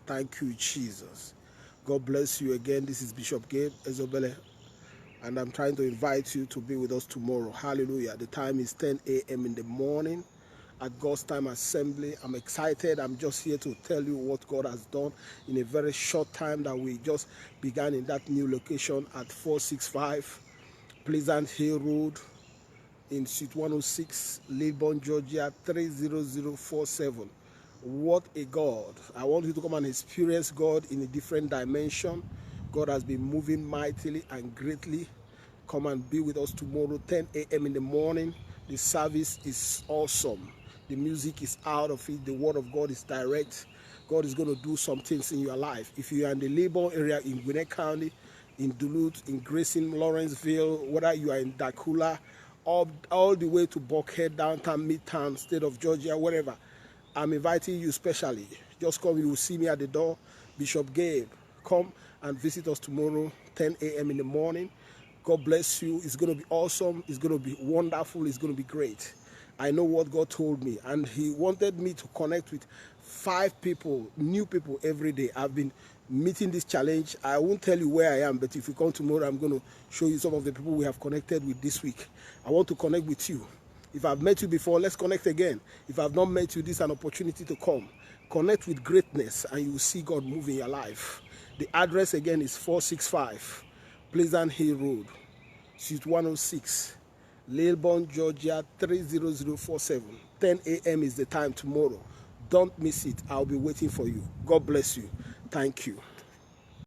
Thank you, Jesus. God bless you again. This is Bishop Gabe, Ezeobele, and I'm trying to invite you to be with us tomorrow. Hallelujah. The time is 10 a.m. in the morning at God's Time Assembly. I'm excited. I'm just here to tell you what God has done in a very short time that we just began in that new location at 465 Pleasant Hill Road in Suite 106, Lilburn, Georgia 30047. What a God. I want you to come and experience God in a different dimension. God has been moving mightily and greatly. Come and be with us tomorrow, 10 a.m. in the morning. The service is awesome. The music is out of it. The word of God is direct. God is going to do some things in your life. If you are in the Lilburn area in Gwinnett County, in Duluth, in Grayson, Lawrenceville, whether you are in Dakula, all the way to Buckhead, downtown, Midtown, state of Georgia, wherever, I'm inviting you specially. Just come, you will see me at the door. Bishop Gabe, come and visit us tomorrow, 10 a.m. in the morning. God bless you. It's going to be awesome. It's going to be wonderful. It's going to be great. I know what God told me, and He wanted me to connect with 5 people, new people every day. I've been meeting this challenge. I won't tell you where I am, but if you come tomorrow, I'm going to show you some of the people we have connected with this week. I want to connect with you. If I've met you before, let's connect again. If I've not met you, this is an opportunity to come. Connect with greatness, and you will see God move in your life. The address again is 465 Pleasant Hill Road, Suite 106, Lilburn, Georgia 30047. 10 a.m. is the time tomorrow. Don't miss it. I'll be waiting for you. God bless you. Thank you.